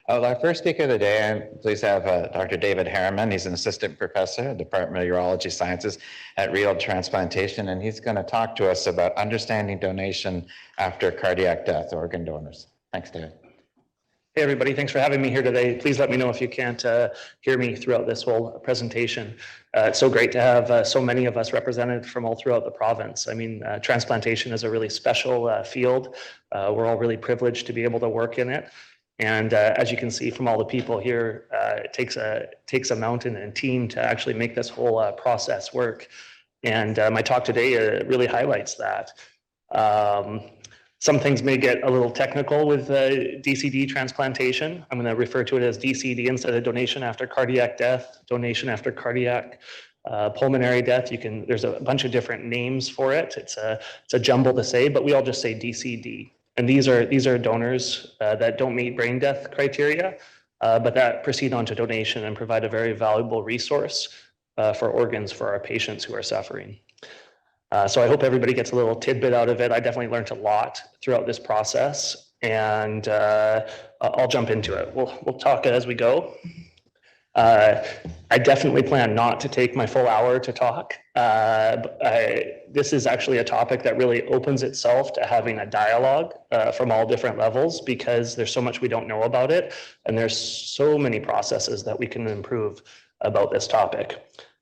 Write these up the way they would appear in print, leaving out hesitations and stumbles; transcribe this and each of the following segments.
Our first speaker of the day, I'm pleased to have Dr. David Harriman. He's an assistant professor at the Department of Urology Sciences at renal transplantation, and he's going to talk to us about understanding donation after cardiac death, organ donors. Thanks, David. Hey, everybody. Thanks for having me here today. Please let me know if you can't hear me throughout this whole presentation. It's so great to have so many of us represented from all throughout the province. I mean, transplantation is a really special field. We're all really privileged to be able to work in it. And as you can see from all the people here, it takes a mountain and team to actually make this whole process work. And my talk today really highlights that. Some things may get a little technical with DCD transplantation. I'm going to refer to it as DCD instead of donation after cardiac death, donation after cardiac pulmonary death. There's a bunch of different names for it. It's a jumble to say, but we all just say DCD. And these are donors that don't meet brain death criteria, but that proceed on to donation and provide a very valuable resource for organs for our patients who are suffering. So I hope everybody gets a little tidbit out of it. I definitely learned a lot throughout this process, and I'll jump into it. We'll talk as we go. I definitely plan not to take my full hour to talk. This is actually a topic that really opens itself to having a dialogue from all different levels, because there's so much we don't know about it, and there's so many processes that we can improve about this topic.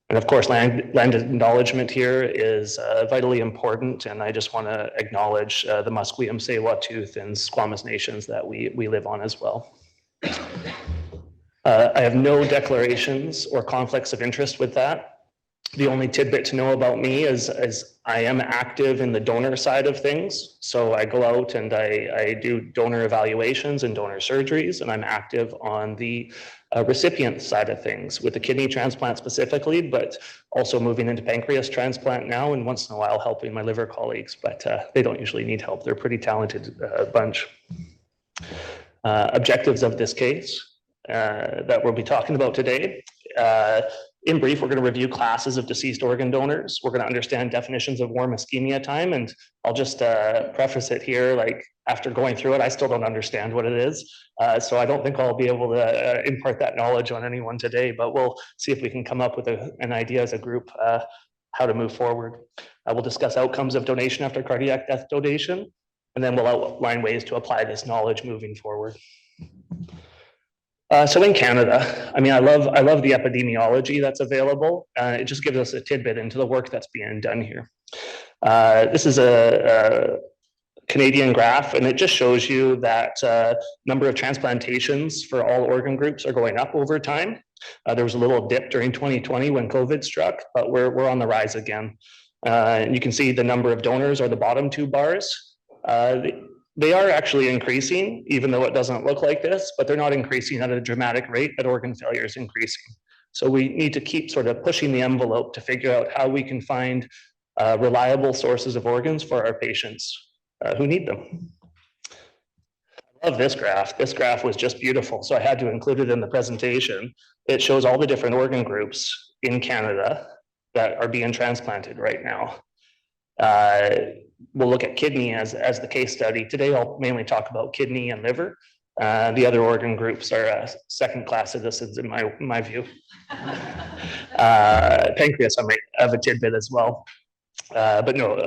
And of course, land acknowledgement here is vitally important, and I just want to acknowledge the Musqueam, Tsleil-Waututh, and Squamish nations that we live on as well. I have no declarations or conflicts of interest with that. The only tidbit to know about me is I am active in the donor side of things. So I go out and I do donor evaluations and donor surgeries, and I'm active on the recipient side of things with the kidney transplant specifically, but also moving into pancreas transplant now, and once in a while helping my liver colleagues, but they don't usually need help. They're a pretty talented bunch. Objectives of this case that we'll be talking about today. In brief, we're going to review classes of deceased organ donors. We're going to understand definitions of warm ischemia time, and I'll just preface it here, like after going through it, I still don't understand what it is. So I don't think I'll be able to impart that knowledge on anyone today, but we'll see if we can come up with an idea as a group how to move forward. We'll discuss outcomes of donation after cardiac death donation, and then we'll outline ways to apply this knowledge moving forward. So in Canada, I mean, I love the epidemiology that's available. It just gives us a tidbit into the work that's being done here. This is a Canadian graph, and it just shows you that number of transplantations for all organ groups are going up over time. There was a little dip during 2020 when COVID struck, but we're on the rise again. And you can see the number of donors are the bottom two bars. They are actually increasing, even though it doesn't look like this, but they're not increasing at a dramatic rate that organ failure is increasing. So we need to keep sort of pushing the envelope to figure out how we can find reliable sources of organs for our patients who need them. I love this graph. This graph was just beautiful, so I had to include it in the presentation. It shows all the different organ groups in Canada that are being transplanted right now. We'll look at kidney as the case study. Today, I'll mainly talk about kidney and liver. The other organ groups are second-class citizens in my view. Pancreas, I might have a tidbit as well. But no,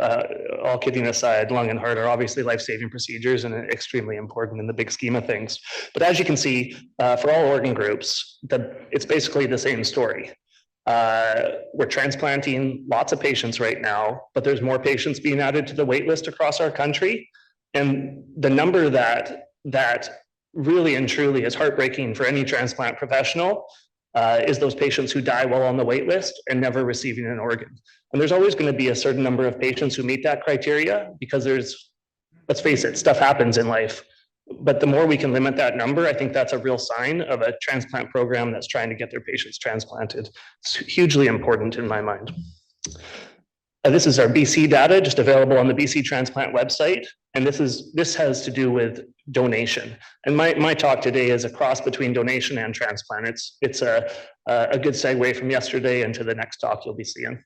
all kidding aside, lung and heart are obviously life-saving procedures and extremely important in the big scheme of things. But as you can see, for all organ groups, it's basically the same story. We're transplanting lots of patients right now, but there's more patients being added to the wait list across our country. And the number that really and truly is heartbreaking for any transplant professional is those patients who die while on the wait list and never receiving an organ. And there's always going to be a certain number of patients who meet that criteria, because let's face it, stuff happens in life. But the more we can limit that number, I think that's a real sign of a transplant program that's trying to get their patients transplanted. It's hugely important in my mind. This is our BC data, just available on the BC Transplant website. And this has to do with donation. And my talk today is a cross between donation and transplant. It's a good segue from yesterday into the next talk you'll be seeing.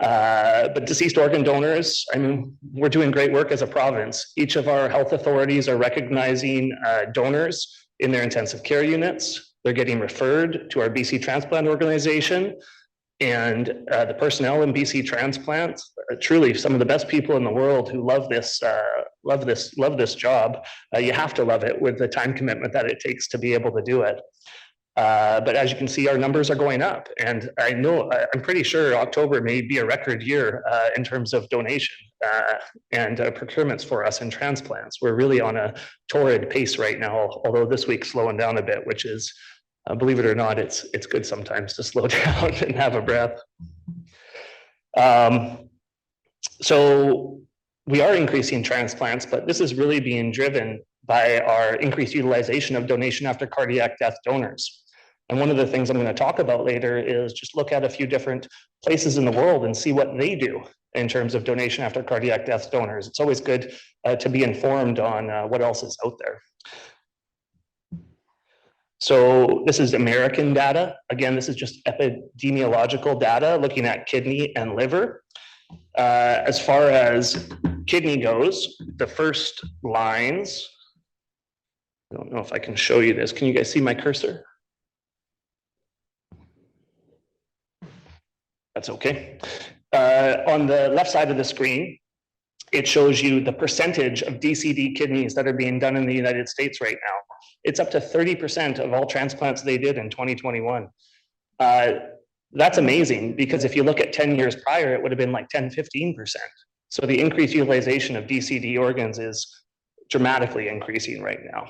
But deceased organ donors, I mean, we're doing great work as a province. Each of our health authorities are recognizing donors in their intensive care units. They're getting referred to our BC Transplant Organization. And the personnel in BC Transplant are truly some of the best people in the world who love this job. You have to love it with the time commitment that it takes to be able to do it. But as you can see, our numbers are going up, and I'm pretty sure October may be a record year in terms of donation and procurements for us in transplants. We're really on a torrid pace right now, although this week's slowing down a bit, which is, believe it or not, it's good sometimes to slow down and have a breath. So we are increasing transplants, but this is really being driven by our increased utilization of donation after cardiac death donors. And one of the things I'm going to talk about later is just look at a few different places in the world and see what they do in terms of donation after cardiac death donors. It's always good to be informed on what else is out there. So this is American data. Again, this is just epidemiological data looking at kidney and liver. As far as kidney goes, the first lines, I don't know if I can show you this. Can you guys see my cursor? That's okay. On the left side of the screen, it shows you the percentage of DCD kidneys that are being done in the United States right now. It's up to 30% of all transplants they did in 2021. That's amazing, because if you look at 10 years prior, it would have been like 10, 15%. So the increased utilization of DCD organs is dramatically increasing right now.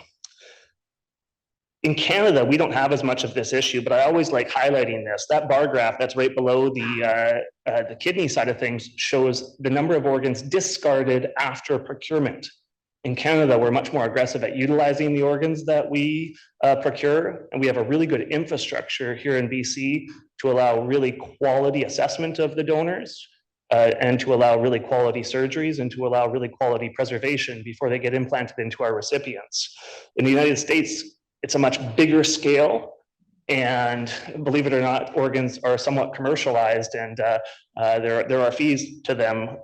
In Canada, we don't have as much of this issue, but I always like highlighting this. That bar graph that's right below the kidney side of things shows the number of organs discarded after procurement. In Canada, we're much more aggressive at utilizing the organs that we procure, and we have a really good infrastructure here in BC to allow really quality assessment of the donors and to allow really quality surgeries and to allow really quality preservation before they get implanted into our recipients. In the United States, it's a much bigger scale, and believe it or not, organs are somewhat commercialized, and there are fees to them.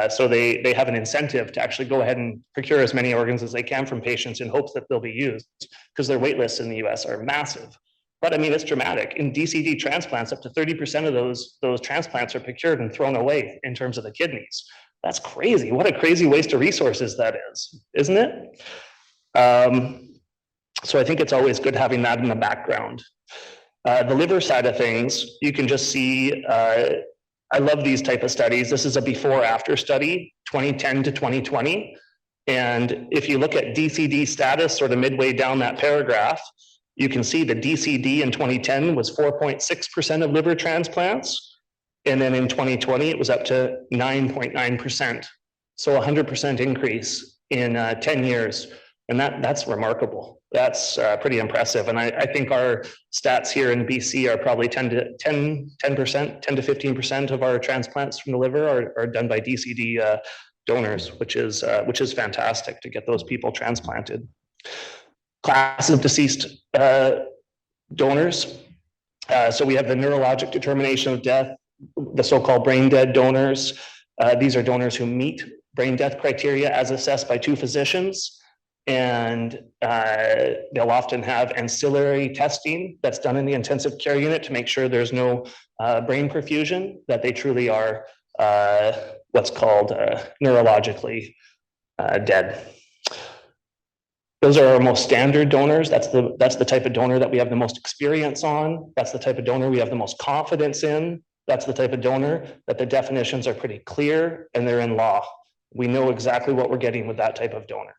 So they have an incentive to actually go ahead and procure as many organs as they can from patients in hopes that they'll be used, because their wait lists in the US are massive. But I mean, it's dramatic. In DCD transplants, up to 30% of those transplants are procured and thrown away in terms of the kidneys. That's crazy. What a crazy waste of resources that is, isn't it? So I think it's always good having that in the background. The liver side of things, you can just see, I love these type of studies. This is a before-after study, 2010 to 2020. And if you look at DCD status sort of midway down that paragraph, you can see the DCD in 2010 was 4.6% of liver transplants. And then in 2020, it was up to 9.9%. So 100% increase in 10 years. And that's remarkable. That's pretty impressive. And I think our stats here in BC are probably 10 to 15% of our transplants from the liver are done by DCD donors, which is fantastic to get those people transplanted. Class of deceased donors. So we have the neurologic determination of death, the so-called brain dead donors. These are donors who meet brain death criteria as assessed by two physicians. And they'll often have ancillary testing that's done in the intensive care unit to make sure there's no brain perfusion, that they truly are what's called neurologically dead. Those are our most standard donors. That's the type of donor that we have the most experience on. That's the type of donor we have the most confidence in. That's the type of donor that the definitions are pretty clear and they're in law. We know exactly what we're getting with that type of donor.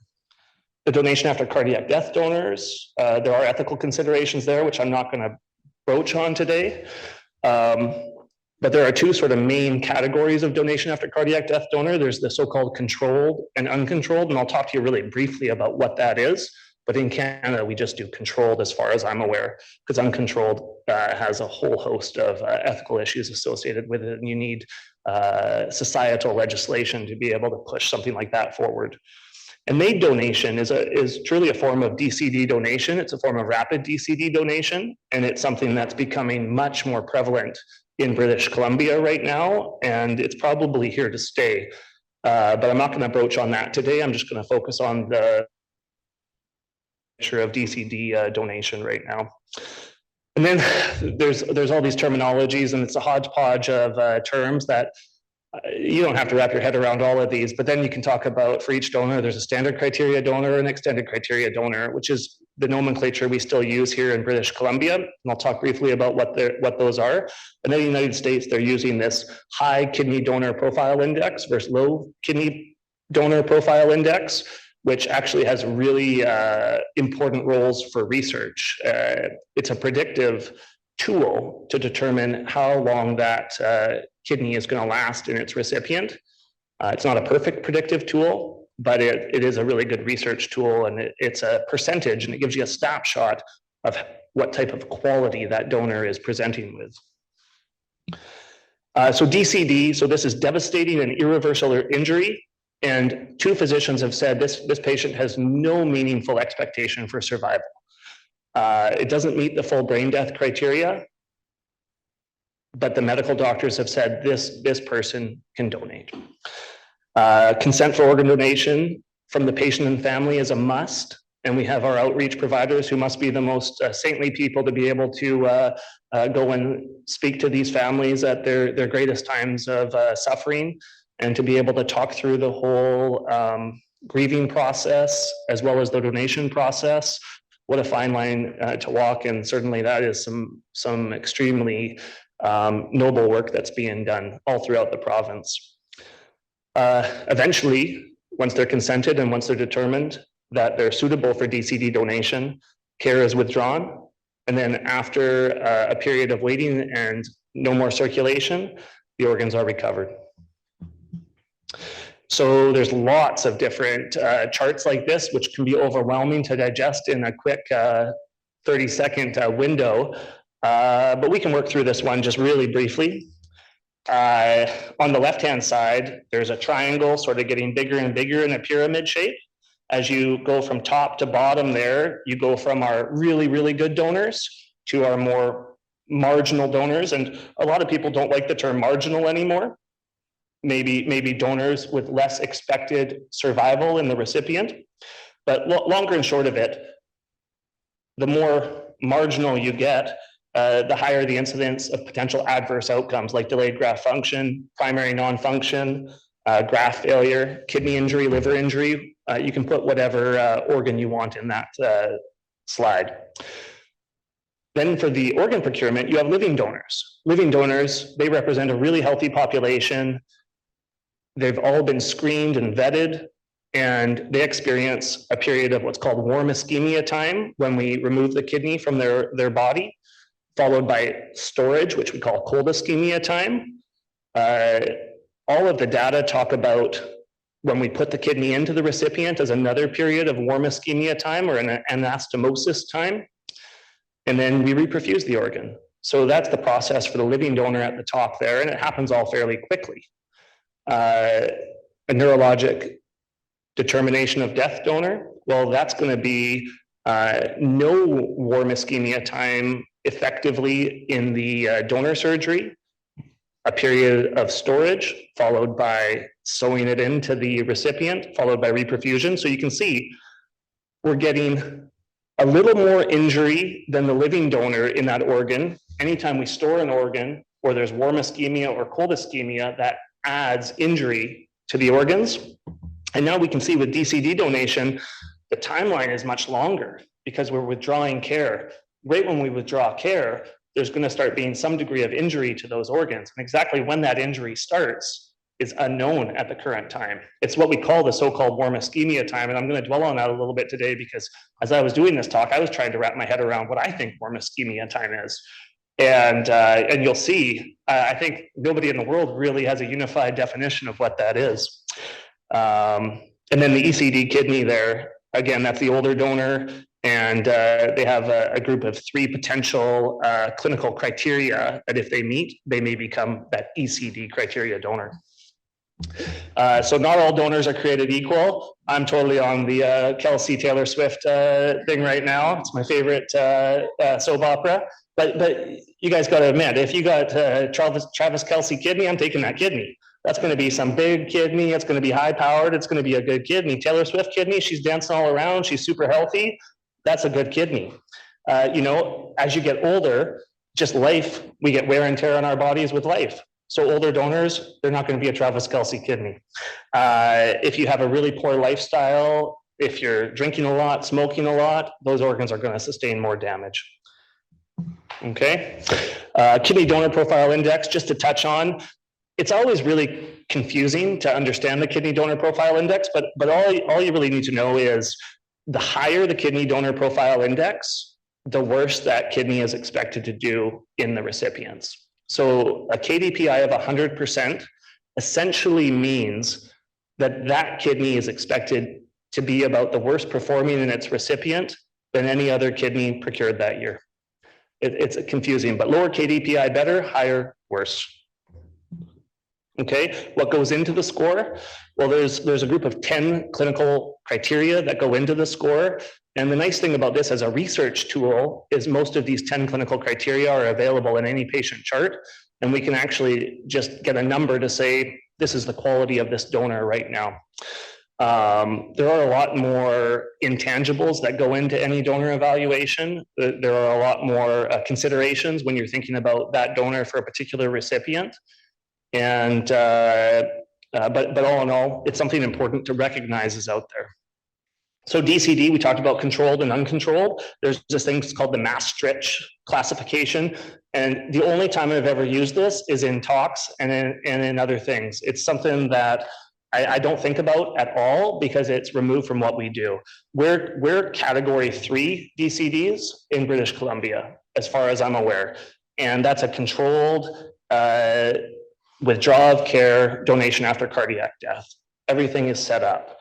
The donation after cardiac death donors, there are ethical considerations there, which I'm not going to broach on today. But there are two sort of main categories of donation after cardiac death donor. There's the so-called controlled and uncontrolled, and I'll talk to you really briefly about what that is. But in Canada, we just do controlled as far as I'm aware, because uncontrolled has a whole host of ethical issues associated with it, and you need societal legislation to be able to push something like that forward. And made donation is truly a form of DCD donation. It's a form of rapid DCD donation, and it's something that's becoming much more prevalent in British Columbia right now, and it's probably here to stay. But I'm not going to broach on that today. I'm just going to focus on the picture of DCD donation right now. And then there's all these terminologies, and it's a hodgepodge of terms that you don't have to wrap your head around all of these, but then you can talk about, for each donor, there's a standard criteria donor and extended criteria donor, which is the nomenclature we still use here in British Columbia. And I'll talk briefly about what those are. And in the United States, they're using this high kidney donor profile index versus low kidney donor profile index, which actually has really important roles for research. It's a predictive tool to determine how long that kidney is going to last in its recipient. It's not a perfect predictive tool, but it is a really good research tool, and it's a percentage, and it gives you a snapshot of what type of quality that donor is presenting with. So DCD, so this is devastating and irreversible injury, and 2 physicians have said this patient has no meaningful expectation for survival. It doesn't meet the full brain death criteria, but the medical doctors have said this person can donate. Consent for organ donation from the patient and family is a must, and we have our outreach providers who must be the most saintly people to be able to go and speak to these families at their greatest times of suffering, and to be able to talk through the whole grieving process as well as the donation process. What a fine line to walk, and certainly that is some extremely noble work that's being done all throughout the province. Eventually, once they're consented and once they're determined that they're suitable for DCD donation, care is withdrawn. And then after a period of waiting and no more circulation, the organs are recovered. So there's lots of different charts like this, which can be overwhelming to digest in a quick 30-second window. But we can work through this one just really briefly. On the left-hand side, there's a triangle sort of getting bigger and bigger in a pyramid shape. As you go from top to bottom there, you go from our really, really good donors to our more marginal donors. And a lot of people don't like the term marginal anymore. Maybe donors with less expected survival in the recipient. But longer and short of it, the more marginal you get, the higher the incidence of potential adverse outcomes like delayed graft function, primary non-function, graft failure, kidney injury, liver injury. You can put whatever organ you want in that slide. Then for the organ procurement, you have living donors. Living donors, they represent a really healthy population. They've all been screened and vetted, and they experience a period of what's called warm ischemia time when we remove the kidney from their body, followed by storage, which we call cold ischemia time. All of the data talk about when we put the kidney into the recipient as another period of warm ischemia time or an anastomosis time, and then we reperfuse the organ. So that's the process for the living donor at the top there, and it happens all fairly quickly. A neurologic determination of death donor, well, that's going to be no warm ischemia time effectively in the donor surgery, a period of storage followed by sewing it into the recipient, followed by reperfusion. So you can see we're getting a little more injury than the living donor in that organ. Anytime we store an organ or there's warm ischemia or cold ischemia, that adds injury to the organs. And now we can see with DCD donation, the timeline is much longer because we're withdrawing care. Right when we withdraw care, there's going to start being some degree of injury to those organs. And exactly when that injury starts is unknown at the current time. It's what we call the so-called warm ischemia time. And I'm going to dwell on that a little bit today because as I was doing this talk, I was trying to wrap my head around what I think warm ischemia time is. And you'll see, I think nobody in the world really has a unified definition of what that is. And then the ECD kidney there, again, that's the older donor. And they have a group of 3 potential clinical criteria that if they meet, they may become that ECD criteria donor. So not all donors are created equal. I'm totally on the Kelsey Taylor Swift thing right now. It's my favorite soap opera. But you guys got to admit, if you got Travis Kelce kidney, I'm taking that kidney. That's going to be some big kidney. It's going to be high powered. It's going to be a good kidney. Taylor Swift kidney, she's dancing all around. She's super healthy. That's a good kidney. As you get older, just life, we get wear and tear on our bodies with life. So older donors, they're not going to be a Travis Kelce kidney. If you have a really poor lifestyle, if you're drinking a lot, smoking a lot, those organs are going to sustain more damage. Okay. Kidney donor profile index, just to touch on, it's always really confusing to understand the kidney donor profile index, but all you really need to know is the higher the kidney donor profile index, the worse that kidney is expected to do in the recipients. So a KDPI of 100% essentially means that that kidney is expected to be about the worst performing in its recipient than any other kidney procured that year. It's confusing, but lower KDPI better, higher worse. Okay, what goes into the score? Well, there's a group of 10 clinical criteria that go into the score. And the nice thing about this as a research tool is most of these 10 clinical criteria are available in any patient chart. And we can actually just get a number to say, this is the quality of this donor right now. There are a lot more intangibles that go into any donor evaluation. There are a lot more considerations when you're thinking about that donor for a particular recipient. And but all in all, it's something important to recognize is out there. So DCD, we talked about controlled and uncontrolled. There's this thing called the Maastricht classification. And the only time I've ever used this is in talks and in other things. It's something that I don't think about at all because it's removed from what we do. We're category 3 DCDs in British Columbia, as far as I'm aware. And that's a controlled withdrawal of care, donation after cardiac death. Everything is set up.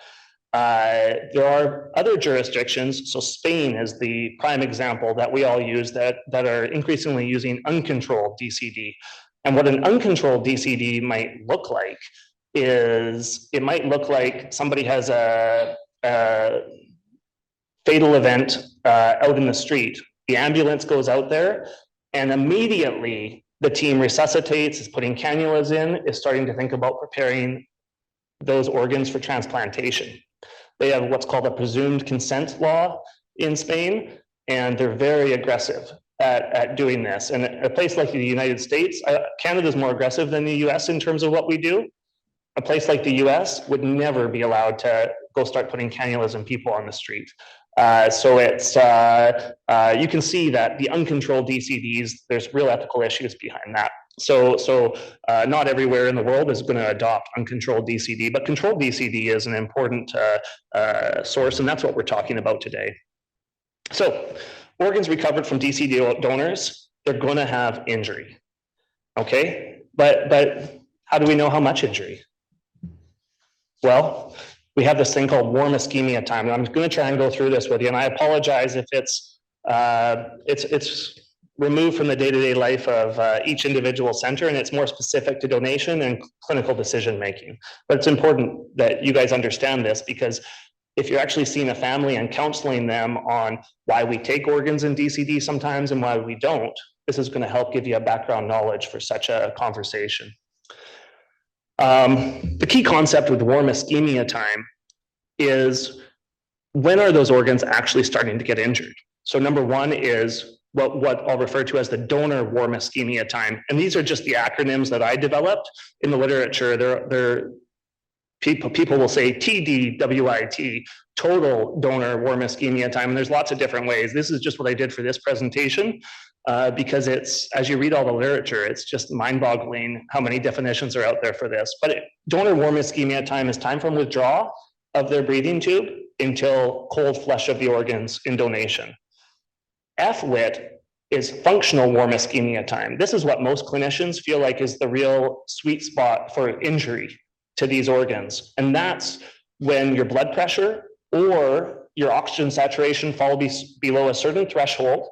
There are other jurisdictions, so Spain is the prime example that we all use that are increasingly using uncontrolled DCD. And what an uncontrolled DCD might look like is it might look like somebody has a fatal event out in the street. The ambulance goes out there and immediately the team resuscitates, is putting cannulas in, is starting to think about preparing those organs for transplantation. They have what's called a presumed consent law in Spain, and they're very aggressive at doing this. And a place like the United States, Canada is more aggressive than the US in terms of what we do. A place like the US would never be allowed to go start putting cannulas in people on the street. So it's, you can see that the uncontrolled DCDs, there's real ethical issues behind that. So not everywhere in the world is going to adopt uncontrolled DCD, but controlled DCD is an important source, and that's what we're talking about today. So organs recovered from DCD donors, they're going to have injury, okay? But how do we know how much injury? Well, we have this thing called warm ischemia time, and I'm going to try and go through this with you, and I apologize if it's removed from the day-to-day life of each individual center, and it's more specific to donation and clinical decision-making. But it's important that you guys understand this, because if you're actually seeing a family and counseling them on why we take organs in DCD sometimes and why we don't, this is going to help give you a background knowledge for such a conversation. The key concept with warm ischemia time is when are those organs actually starting to get injured? So number one is what I'll refer to as the donor warm ischemia time. And these are just the acronyms that I developed in the literature. People will say TDWIT, total donor warm ischemia time. And there's lots of different ways. This is just what I did for this presentation. Because it's, as you read all the literature, it's just mind-boggling how many definitions are out there for this. But donor warm ischemia time is time from withdrawal of their breathing tube until cold flush of the organs in donation. FWIT is functional warm ischemia time. This is what most clinicians feel like is the real sweet spot for injury to these organs. And that's when your blood pressure or your oxygen saturation fall below a certain threshold.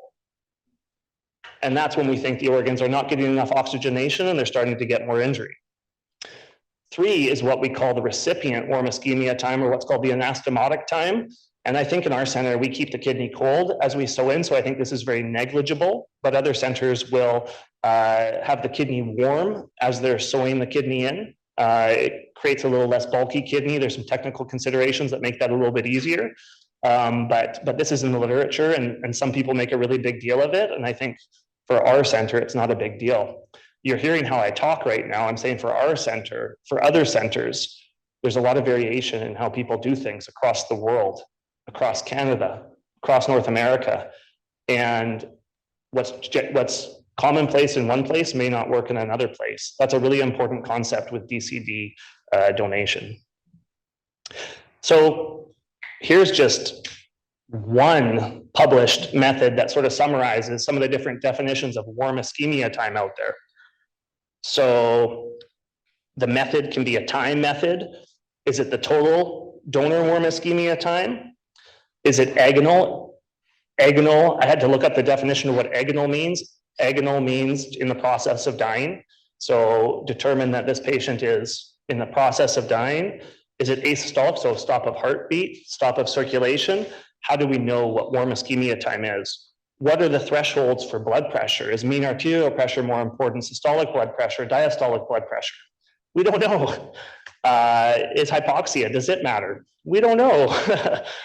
And that's when we think the organs are not getting enough oxygenation and they're starting to get more injury. 3 is what we call the recipient warm ischemia time, or what's called the anastomotic time. And I think in our center, we keep the kidney cold as we sew in. So I think this is very negligible, but other centers will have the kidney warm as they're sewing the kidney in. It creates a little less bulky kidney. There's some technical considerations that make that a little bit easier. But this is in the literature, and some people make a really big deal of it. And I think for our center, it's not a big deal. You're hearing how I talk right now. I'm saying for our center, for other centers, there's a lot of variation in how people do things across the world, across Canada, across North America. And what's commonplace in one place may not work in another place. That's a really important concept with DCD donation. So here's just one published method that sort of summarizes some of the different definitions of warm ischemia time out there. So the method can be a time method. Is it the total donor warm ischemia time? Is it agonal? Agonal, I had to look up the definition of what agonal means. Agonal means in the process of dying. So determine that this patient is in the process of dying. Is it asystolic, so stop of heartbeat, stop of circulation? How do we know what warm ischemia time is? What are the thresholds for blood pressure? Is mean arterial pressure more important? Systolic blood pressure, diastolic blood pressure? We don't know. Is hypoxia, does it matter? We don't know.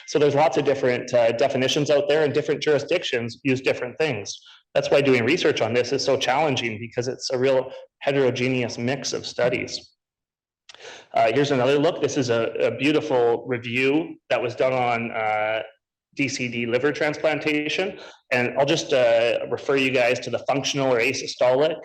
So there's lots of different definitions out there, and different jurisdictions use different things. That's why doing research on this is so challenging, because it's a real heterogeneous mix of studies. Here's another look. This is a beautiful review that was done on DCD liver transplantation. And I'll just refer you guys to the functional or asystolic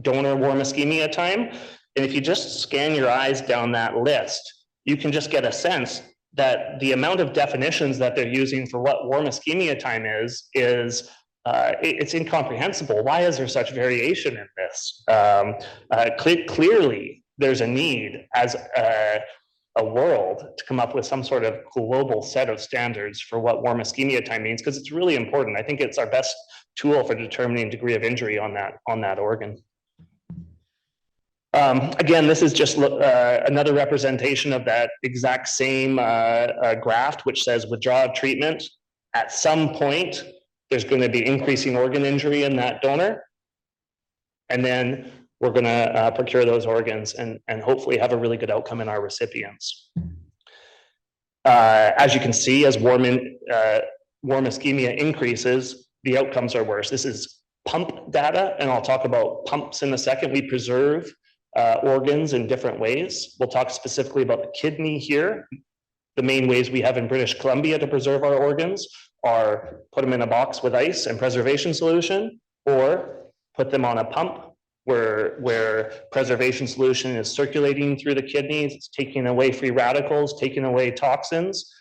donor warm ischemia time. And if you just scan your eyes down that list, you can just get a sense that the amount of definitions that they're using for what warm ischemia time is it's incomprehensible. Why is there such variation in this? Clearly, there's a need as a world to come up with some sort of global set of standards for what warm ischemia time means, because it's really important. I think it's our best tool for determining degree of injury on that organ. Again, this is just another representation of that exact same graph, which says withdraw treatment. At some point, there's going to be increasing organ injury in that donor. And then we're going to procure those organs and hopefully have a really good outcome in our recipients. As you can see, as warm ischemia increases, the outcomes are worse. This is pump data, and I'll talk about pumps in a second. We preserve organs in different ways. We'll talk specifically about the kidney here. The main ways we have in British Columbia to preserve our organs are put them in a box with ice and preservation solution, or put them on a pump where preservation solution is circulating through the kidneys. It's taking away free radicals, taking away toxins,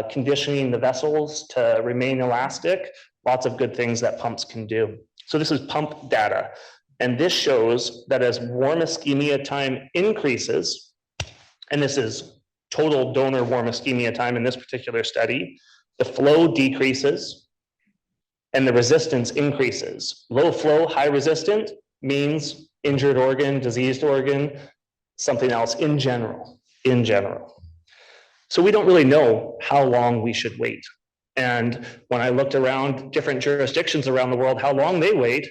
conditioning the vessels to remain elastic. Lots of good things that pumps can do. So this is pump data. And this shows that as warm ischemia time increases, and this is total donor warm ischemia time in this particular study, the flow decreases and the resistance increases. Low flow, high resistant means injured organ, diseased organ, something else in general. So we don't really know how long we should wait. And when I looked around different jurisdictions around the world, how long they wait,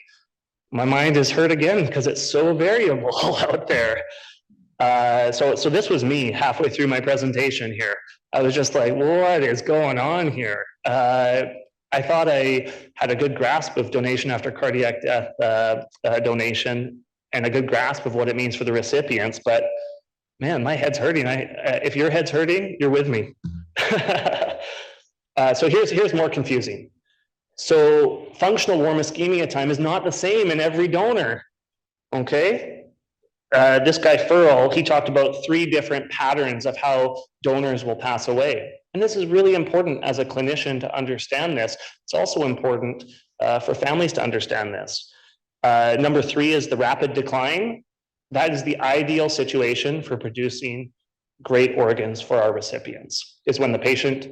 my mind is hurt again, because it's so variable out there. So this was me halfway through my presentation here. I was just like, what is going on here? I thought I had a good grasp of donation after cardiac death donation, and a good grasp of what it means for the recipients, but man, my head's hurting. If your head's hurting, you're with me. So here's more confusing. So functional warm ischemia time is not the same in every donor, okay? This guy Furl, he talked about 3 different patterns of how donors will pass away. And this is really important as a clinician to understand this. It's also important for families to understand this. Number 3 is the rapid decline. That is the ideal situation for producing great organs for our recipients, is when the patient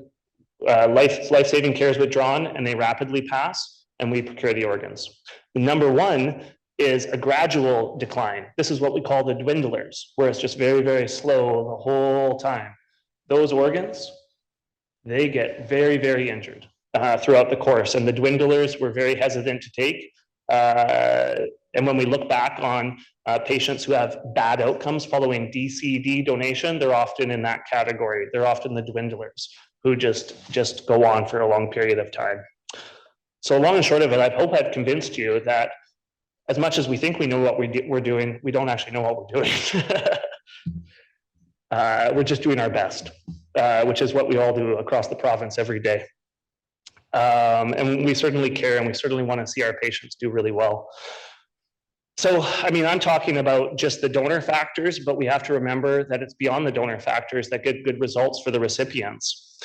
life-saving care is withdrawn and they rapidly pass, and we procure the organs. Number 1 is a gradual decline. This is what we call the dwindlers, where it's just very, very slow the whole time. Those organs they get very, very injured throughout the course. And the dwindlers were very hesitant to take. And when we look back on patients who have bad outcomes following DCD donation, they're often in that category. They're often the dwindlers who just go on for a long period of time. So long and short of it, I hope I've convinced you that as much as we think we know what we're doing, we don't actually know what we're doing. We're just doing our best, which is what we all do across the province every day. And we certainly care, and we certainly want to see our patients do really well. So, I mean, I'm talking about just the donor factors, but we have to remember that it's beyond the donor factors that get good results for the recipients.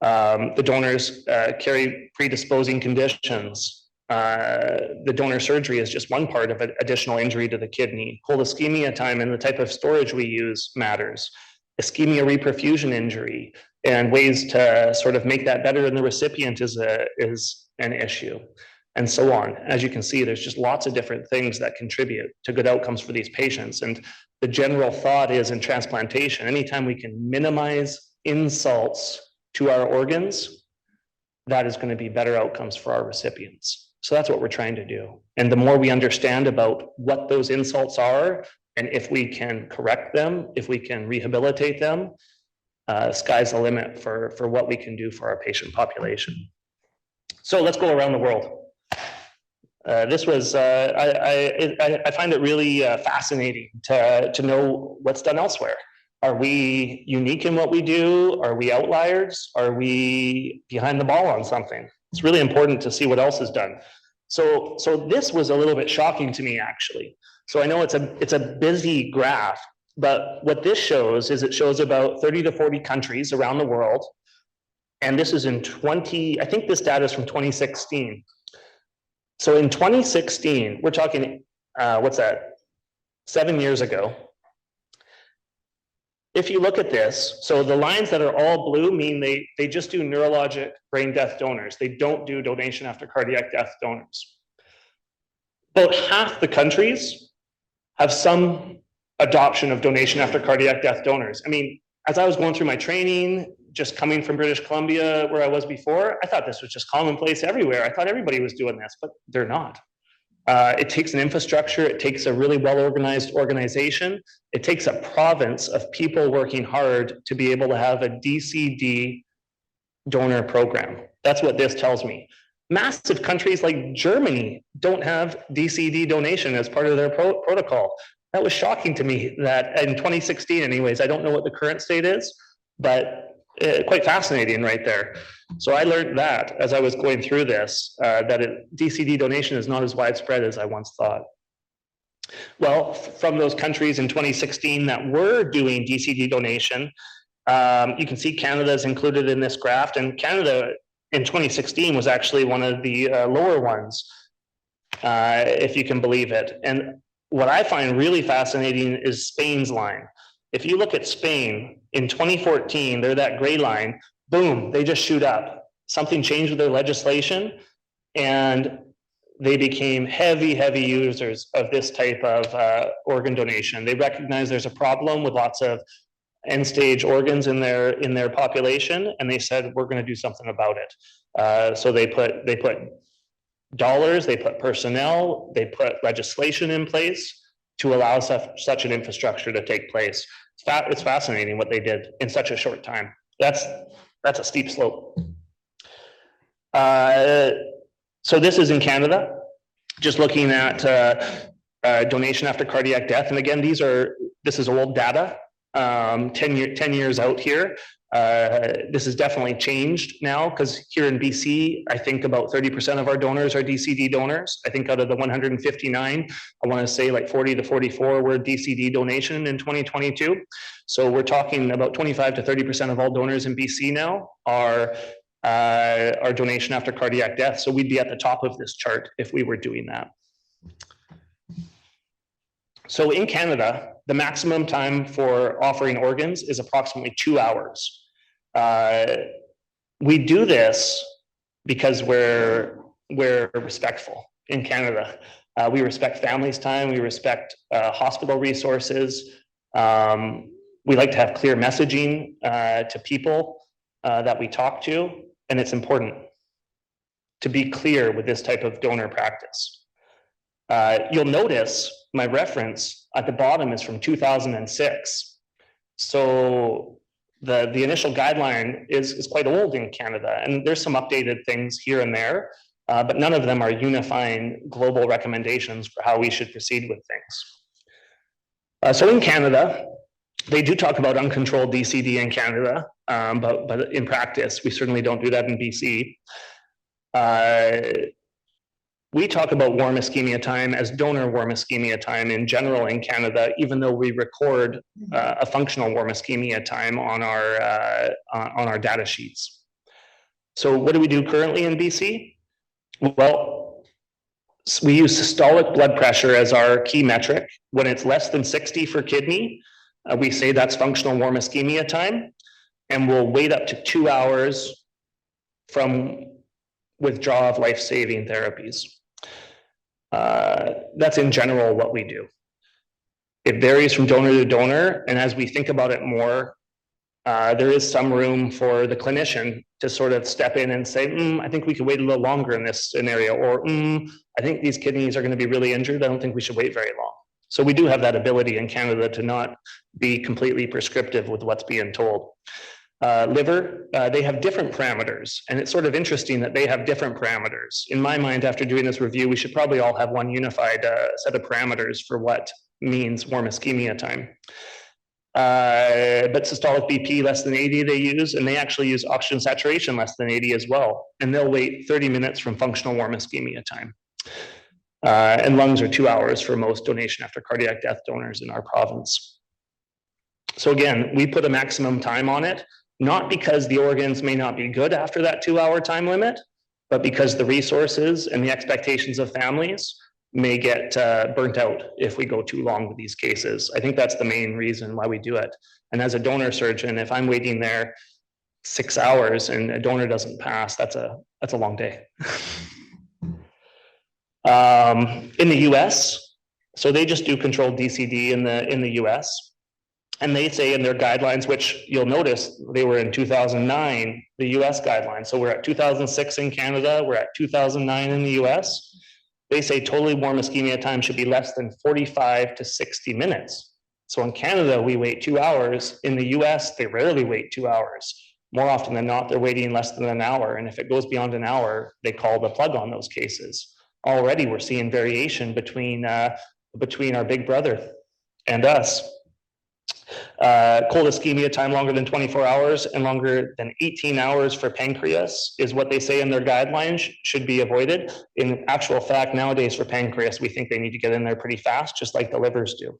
The donors carry predisposing conditions. The donor surgery is just one part of an additional injury to the kidney. Cold ischemia time and the type of storage we use matters. Ischemia reperfusion injury and ways to sort of make that better in the recipient is an issue, and so on. As you can see, there's just lots of different things that contribute to good outcomes for these patients. And the general thought is in transplantation, anytime we can minimize insults to our organs, that is going to be better outcomes for our recipients. So that's what we're trying to do. And the more we understand about what those insults are, and if we can correct them, if we can rehabilitate them, sky's the limit for what we can do for our patient population. So let's go around the world. This was, I find it really fascinating to know what's done elsewhere. Are we unique in what we do? Are we outliers? Are we behind the ball on something? It's really important to see what else is done. So this was a little bit shocking to me, actually. So I know it's a busy graph, but what this shows is it shows about 30 to 40 countries around the world. And this is in I think this data is from 2016. So in 2016, we're talking, what's that, 7 years ago. If you look at this, so the lines that are all blue mean they just do neurologic brain death donors. They don't do donation after cardiac death donors. About half the countries have some adoption of donation after cardiac death donors. I mean, as I was going through my training, just coming from British Columbia, where I was before, I thought this was just commonplace everywhere. I thought everybody was doing this, but they're not. It takes an infrastructure. It takes a really well-organized organization. It takes a province of people working hard to be able to have a DCD donor program. That's what this tells me. Massive countries like Germany don't have DCD donation as part of their protocol. That was shocking to me that in 2016 anyways, I don't know what the current state is, but quite fascinating right there. So I learned that as I was going through this, that DCD donation is not as widespread as I once thought. Well, from those countries in 2016 that were doing DCD donation, you can see Canada is included in this graph, and Canada in 2016 was actually one of the lower ones, if you can believe it. And what I find really fascinating is Spain's line. If you look at Spain in 2014, they're that gray line, boom, they just shoot up. Something changed with their legislation, and they became heavy users of this type of organ donation. They recognize there's a problem with lots of end-stage organs in their population, and they said, we're going to do something about it. So they put dollars, they put personnel, they put legislation in place to allow such an infrastructure to take place. It's fascinating what they did in such a short time. That's a steep slope. So this is in Canada, just looking at donation after cardiac death. And again, this is old data, 10 years out here. This has definitely changed now, because here in BC, I think about 30% of our donors are DCD donors. I think out of the 159, I want to say like 40 to 44 were DCD donation in 2022. So we're talking about 25 to 30% of all donors in BC now are donation after cardiac death. So we'd be at the top of this chart if we were doing that. So in Canada, the maximum time for offering organs is approximately 2 hours. We do this because we're respectful in Canada. We respect families' time. We respect hospital resources. We like to have clear messaging to people. that we talk to, and it's important to be clear with this type of donor practice. You'll notice my reference at the bottom is from 2006. So the initial guideline is quite old in Canada, and there's some updated things here and there, but none of them are unifying global recommendations for how we should proceed with things. So in Canada, they do talk about uncontrolled DCD in Canada, but in practice, we certainly don't do that in BC. We talk about warm ischemia time as donor warm ischemia time in general in Canada, even though we record a functional warm ischemia time on our data sheets. So what do we do currently in BC? Well, we use systolic blood pressure as our key metric. When it's less than 60 for kidney, we say that's functional warm ischemia time, and we'll wait up to 2 hours from withdrawal of life-saving therapies. That's in general what we do. It varies from donor to donor, and as we think about it more, there is some room for the clinician to sort of step in and say, I think we could wait a little longer in this scenario, or I think these kidneys are going to be really injured. I don't think we should wait very long. So we do have that ability in Canada to not be completely prescriptive with what's being told. Liver, they have different parameters, and it's sort of interesting that they have different parameters. In my mind, after doing this review, we should probably all have one unified set of parameters for what means warm ischemia time. But systolic BP less than 80 they use, and they actually use oxygen saturation less than 80 as well, and they'll wait 30 minutes from functional warm ischemia time. And lungs are 2 hours for most donation after cardiac death donors in our province. So again, we put a maximum time on it, not because the organs may not be good after that 2 hour time limit, but because the resources and the expectations of families may get burnt out if we go too long with these cases. I think that's the main reason why we do it. And as a donor surgeon, if I'm waiting there 6 hours and a donor doesn't pass, that's a long day. In the US, so they just do controlled DCD in the US, and they say in their guidelines, which you'll notice they were in 2009, the US guidelines. So we're at 2006 in Canada, we're at 2009 in the US. They say totally warm ischemia time should be less than 45 to 60 minutes. So in Canada, we wait 2 hours. In the US, they rarely wait 2 hours. More often than not, they're waiting less than an hour. And if it goes beyond an hour, they call the plug on those cases. Already we're seeing variation between our big brother and us. Cold ischemia time longer than 24 hours and longer than 18 hours for pancreas is what they say in their guidelines should be avoided. In actual fact, nowadays for pancreas, we think they need to get in there pretty fast, just like the livers do.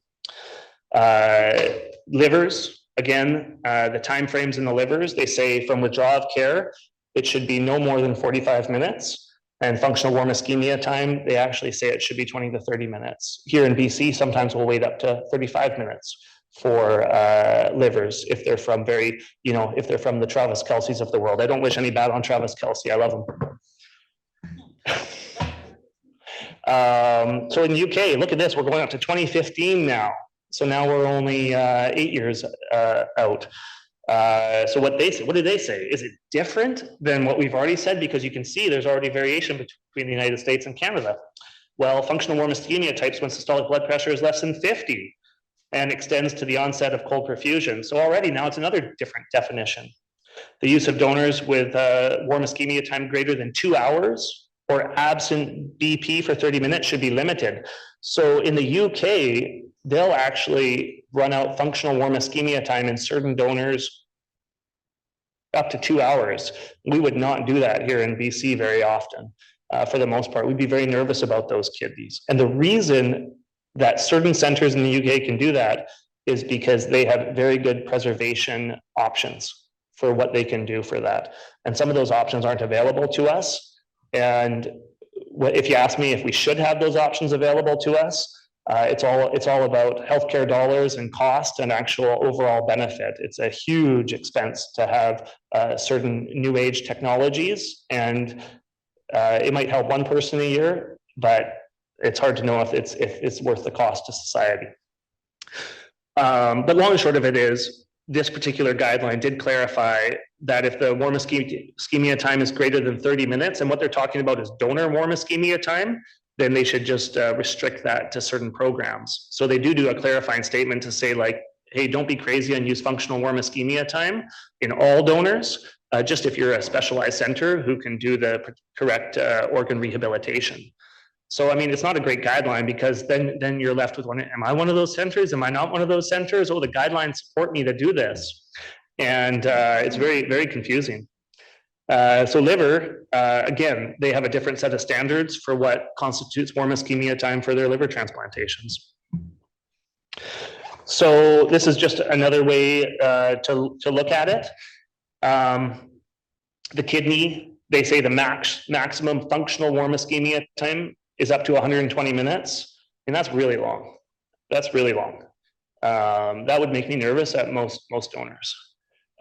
Livers, again, the timeframes in the livers, they say from withdrawal of care, it should be no more than 45 minutes. And functional warm ischemia time, they actually say it should be 20 to 30 minutes. Here in BC, sometimes we'll wait up to 35 minutes for livers if they're from if they're from the Travis Kelce's of the world. I don't wish any bad on Travis Kelce, I love him. So in the UK, look at this, we're going up to 2015 now. So now we're only 8 years out. So what did they say? Is it different than what we've already said? Because you can see there's already variation between the United States and Canada. Well, functional warm ischemia types when systolic blood pressure is less than 50 and extends to the onset of cold perfusion. So already now it's another different definition. The use of donors with warm ischemia time greater than 2 hours or absent BP for 30 minutes should be limited. So in the UK, they'll actually run out functional warm ischemia time in certain donors up to 2 hours. We would not do that here in BC very often. For the most part, we'd be very nervous about those kidneys. And the reason that certain centers in the UK can do that is because they have very good preservation options for what they can do for that. And some of those options aren't available to us. And if you ask me if we should have those options available to us, it's all about healthcare dollars and cost and actual overall benefit. It's a huge expense to have certain new age technologies, and it might help one person a year, but it's hard to know if it's worth the cost to society. But long and short of it is, this particular guideline did clarify that if the warm ischemia time is greater than 30 minutes, and what they're talking about is donor warm ischemia time, then they should just restrict that to certain programs. So they do a clarifying statement to say like, hey, don't be crazy and use functional warm ischemia time in all donors, just if you're a specialized center who can do the correct organ rehabilitation. So, I mean, it's not a great guideline because then you're left with one, am I one of those centers? Am I not one of those centers? Oh, the guidelines support me to do this. And it's very, very confusing. So liver, again, they have a different set of standards for what constitutes warm ischemia time for their liver transplantations. So this is just another way to look at it. The kidney, they say the maximum functional warm ischemia time is up to 120 minutes, and that's really long. That's really long. That would make me nervous at most donors.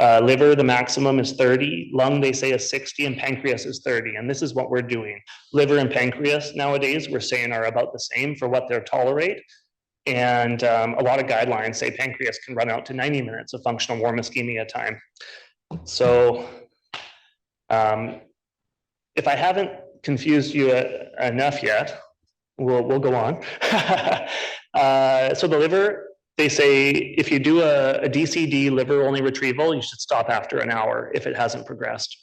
Liver, the maximum is 30. Lung, they say is 60, and pancreas is 30. And this is what we're doing. Liver and pancreas nowadays, we're saying are about the same for what they'll tolerate. And a lot of guidelines say pancreas can run out to 90 minutes of functional warm ischemia time. So if I haven't confused you enough yet, we'll go on. So the liver, they say if you do a DCD liver only retrieval, you should stop after an hour if it hasn't progressed.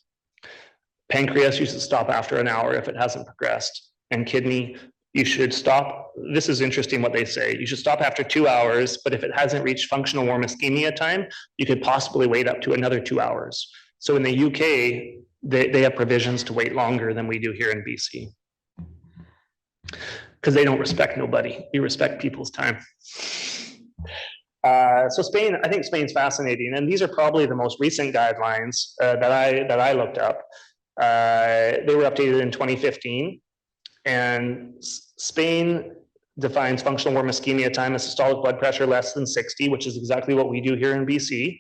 Pancreas, you should stop after an hour if it hasn't progressed. And kidney, you should stop. This is interesting what they say. You should stop after 2 hours, but if it hasn't reached functional warm ischemia time, you could possibly wait up to another 2 hours. So in the UK, they have provisions to wait longer than we do here in BC. Because they don't respect nobody. We respect people's time. So Spain, I think Spain's fascinating, and these are probably the most recent guidelines that I looked up. They were updated in 2015, and Spain defines functional warm ischemia time as systolic blood pressure less than 60, which is exactly what we do here in BC.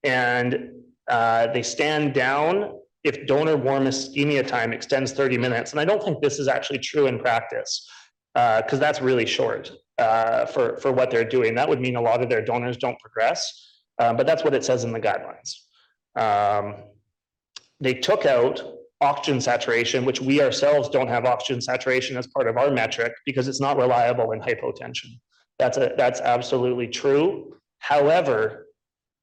And they stand down if donor warm ischemia time extends 30 minutes. And I don't think this is actually true in practice, because that's really short. For what they're doing. That would mean a lot of their donors don't progress, but that's what it says in the guidelines. They took out oxygen saturation, which we ourselves don't have oxygen saturation as part of our metric because it's not reliable in hypotension. That's absolutely true. However,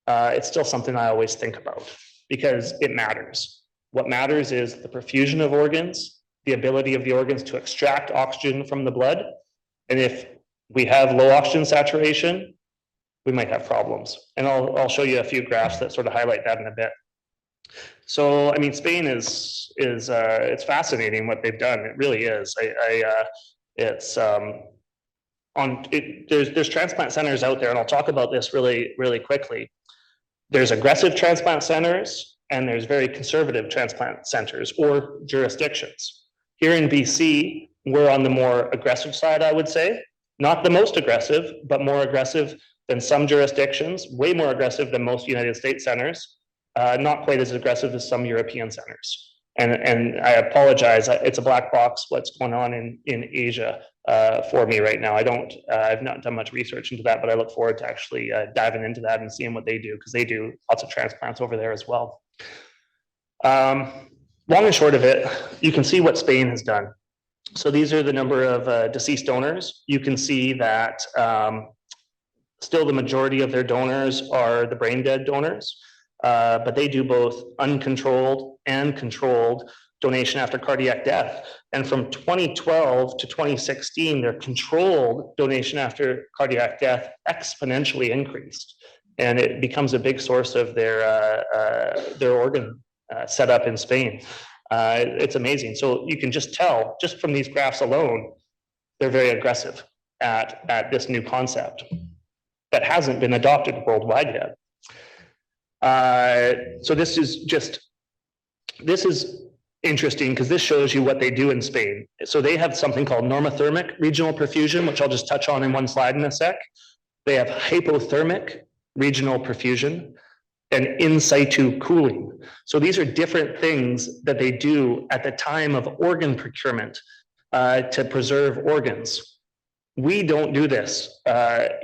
it's still something I always think about because it matters. What matters is the perfusion of organs, the ability of the organs to extract oxygen from the blood, and if we have low oxygen saturation, we might have problems. And I'll show you a few graphs that sort of highlight that in a bit. So, I mean, Spain is it's fascinating what they've done. It really is. There's transplant centers out there, and I'll talk about this really, really quickly. There's aggressive transplant centers, and there's very conservative transplant centers or jurisdictions. Here in BC, we're on the more aggressive side, I would say. Not the most aggressive, but more aggressive than some jurisdictions, way more aggressive than most United States centers, not quite as aggressive as some European centers. And I apologize, it's a black box what's going on in Asia for me right now. I've not done much research into that, but I look forward to actually diving into that and seeing what they do, because they do lots of transplants over there as well. Long and short of it, you can see what Spain has done. So these are the number of deceased donors. You can see that still the majority of their donors are the brain dead donors, but they do both uncontrolled and controlled donation after cardiac death. And from 2012 to 2016, their controlled donation after cardiac death exponentially increased. And it becomes a big source of their organ setup in Spain. It's amazing. So you can just tell, just from these graphs alone, they're very aggressive at this new concept that hasn't been adopted worldwide yet. So this is interesting because this shows you what they do in Spain. So they have something called normothermic regional perfusion, which I'll just touch on in one slide in a sec. They have hypothermic regional perfusion and in situ cooling. So these are different things that they do at the time of organ procurement to preserve organs. We don't do this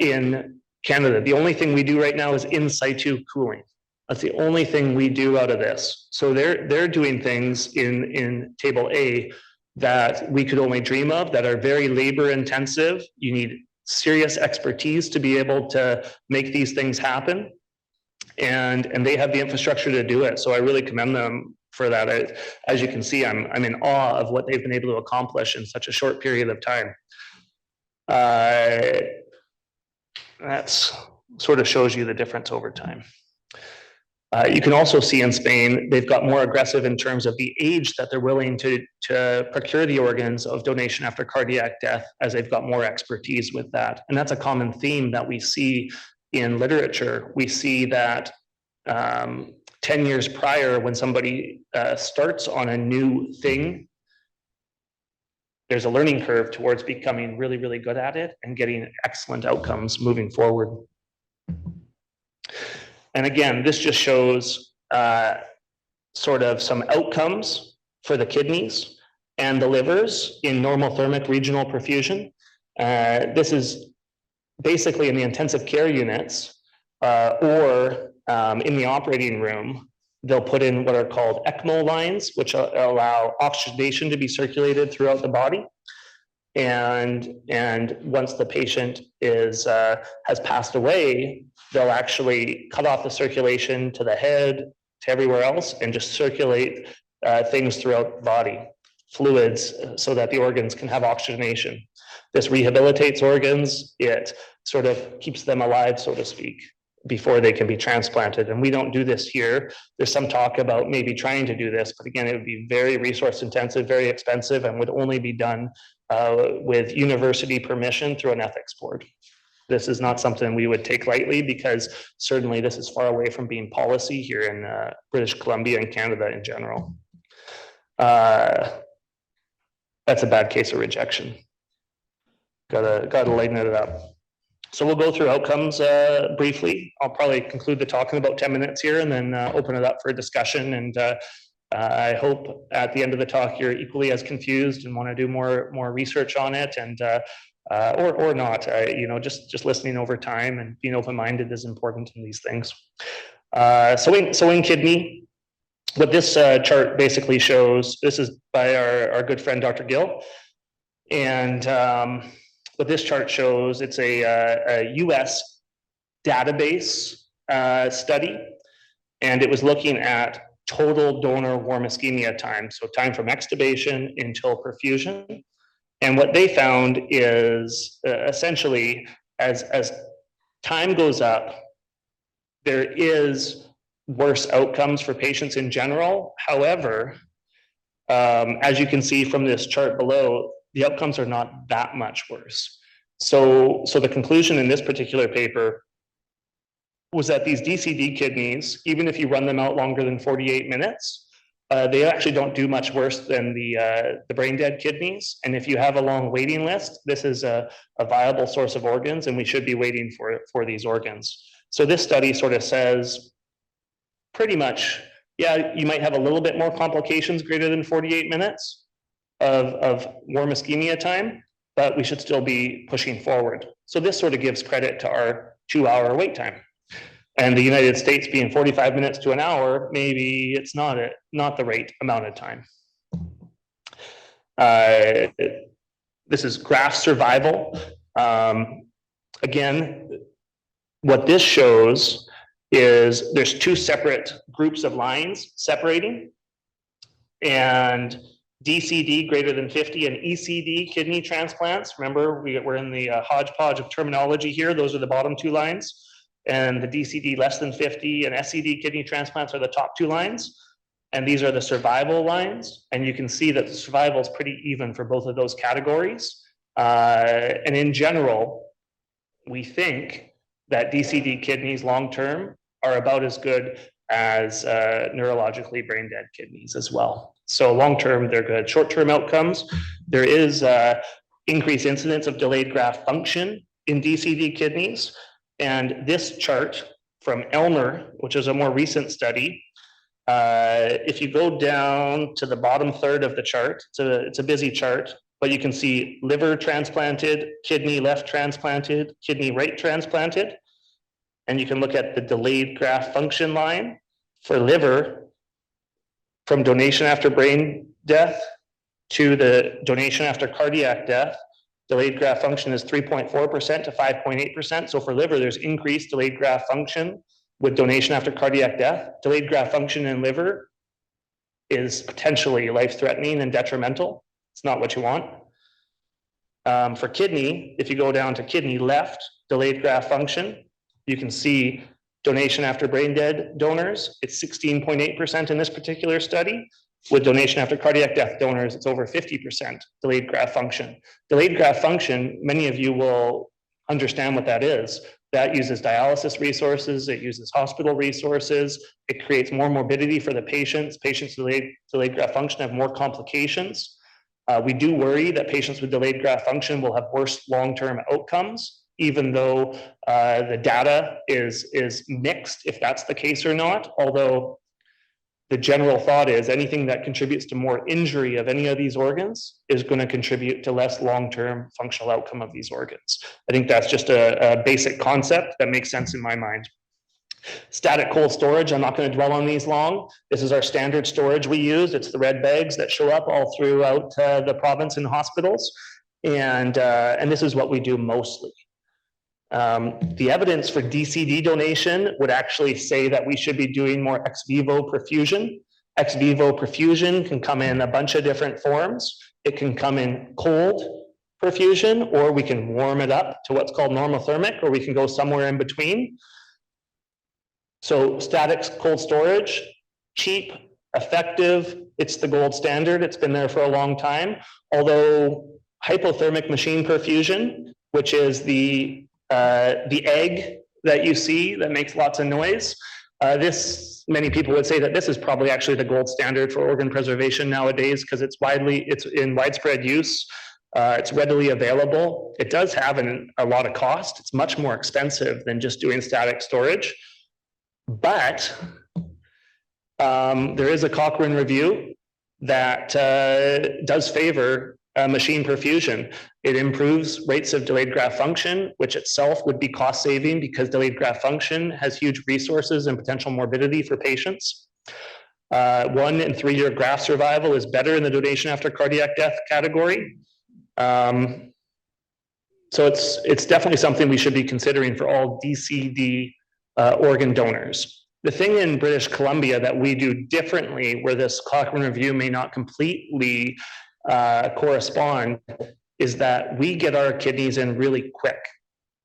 in Canada. The only thing we do right now is in situ cooling. That's the only thing we do out of this. So they're doing things in table A that we could only dream of, that are very labor intensive. You need serious expertise to be able to make these things happen. And they have the infrastructure to do it. So I really commend them for that. As you can see, I'm in awe of what they've been able to accomplish in such a short period of time. That's sort of shows you the difference over time. You can also see in Spain, they've got more aggressive in terms of the age that they're willing to procure the organs of donation after cardiac death, as they've got more expertise with that. And that's a common theme that we see in literature. We see that 10 years prior, when somebody starts on a new thing, there's a learning curve towards becoming really, really good at it and getting excellent outcomes moving forward. And again, this just shows sort of some outcomes for the kidneys and the livers in normothermic regional perfusion. This is basically in the intensive care units or in the operating room. They'll put in what are called ECMO lines, which allow oxygenation to be circulated throughout the body. And once the patient has passed away, they'll actually cut off the circulation to the head, to everywhere else, and just circulate things throughout the body, fluids, so that the organs can have oxygenation. This rehabilitates organs. It sort of keeps them alive, so to speak, before they can be transplanted. And we don't do this here. There's some talk about maybe trying to do this, but again, it would be very resource intensive, very expensive, and would only be done with university permission through an ethics board. This is not something we would take lightly, because certainly this is far away from being policy here in British Columbia and Canada in general. That's a bad case of rejection. Gotta lighten it up. So we'll go through outcomes briefly. I'll probably conclude the talk in about 10 minutes here, and then open it up for discussion. And I hope at the end of the talk you're equally as confused and want to do more research on it, and or not. You know, just listening over time and being open-minded is important in these things. So in kidney, what this chart basically shows, this is by our good friend Dr. Gill, and what this chart shows, it's a US database study, and it was looking at total donor warm ischemia time, so time from extubation until perfusion. And what they found is essentially as time goes up, there is worse outcomes for patients in general. However, as you can see from this chart below, the outcomes are not that much worse. So the conclusion in this particular paper was that these DCD kidneys, even if you run them out longer than 48 minutes, they actually don't do much worse than the brain dead kidneys. And if you have a long waiting list, this is a viable source of organs, and we should be waiting for these organs. So this study sort of says pretty much, yeah, you might have a little bit more complications greater than 48 minutes of warm ischemia time, but we should still be pushing forward. So this sort of gives credit to our 2-hour wait time. And the United States being 45 minutes to an hour, maybe it's not the right amount of time. This is graft survival. Again, what this shows is there's two separate groups of lines separating, and DCD greater than 50 and ECD kidney transplants. Remember, we're in the hodgepodge of terminology here. Those are the bottom two lines. And the DCD less than 50 and SCD kidney transplants are the top two lines. And these are the survival lines. And you can see that the survival is pretty even for both of those categories. And in general, we think that DCD kidneys long-term are about as good as neurologically brain dead kidneys as well. So long-term, they're good. Short-term outcomes, there is increased incidence of delayed graft function in DCD kidneys. And this chart from Elmer, which is a more recent study, if you go down to the bottom third of the chart, it's a busy chart, but you can see liver transplanted, kidney left transplanted, kidney right transplanted. and you can look at the delayed graft function line for liver from donation after brain death to the donation after cardiac death. Delayed graft function is 3.4% to 5.8%. So for liver, there's increased delayed graft function with donation after cardiac death. Delayed graft function in liver is potentially life-threatening and detrimental. It's not what you want. For kidney, if you go down to kidney left, delayed graft function, you can see donation after brain dead donors, it's 16.8% in this particular study. With donation after cardiac death donors, it's over 50% delayed graft function. Delayed graft function, many of you will understand what that is. That uses dialysis resources, it uses hospital resources, it creates more morbidity for the patients. Patients with delayed graft function have more complications. We do worry that patients with delayed graft function will have worse long-term outcomes, even though the data is mixed if that's the case or not, although the general thought is anything that contributes to more injury of any of these organs is going to contribute to less long-term functional outcome of these organs. I think that's just a basic concept that makes sense in my mind. Static cold storage, I'm not going to dwell on these long. This is our standard storage we use. It's the red bags that show up all throughout the province in hospitals. And this is what we do mostly. The evidence for DCD donation would actually say that we should be doing more ex vivo perfusion. Ex vivo perfusion can come in a bunch of different forms. It can come in cold perfusion, or we can warm it up to what's called normothermic, or we can go somewhere in between. So static cold storage, cheap, effective, it's the gold standard. It's been there for a long time. Although hypothermic machine perfusion, which is the egg that you see that makes lots of noise. Many people would say that this is probably actually the gold standard for organ preservation nowadays because it's in widespread use. It's readily available. It does have a lot of cost. It's much more expensive than just doing static storage. But there is a Cochrane review that does favor machine perfusion. It improves rates of delayed graft function, which itself would be cost saving because delayed graft function has huge resources and potential morbidity for patients. 1 and 3 year graft survival is better in the donation after cardiac death category. So it's definitely something we should be considering for all DCD organ donors. The thing in British Columbia that we do differently, where this Cochrane review may not completely correspond, is that we get our kidneys in really quick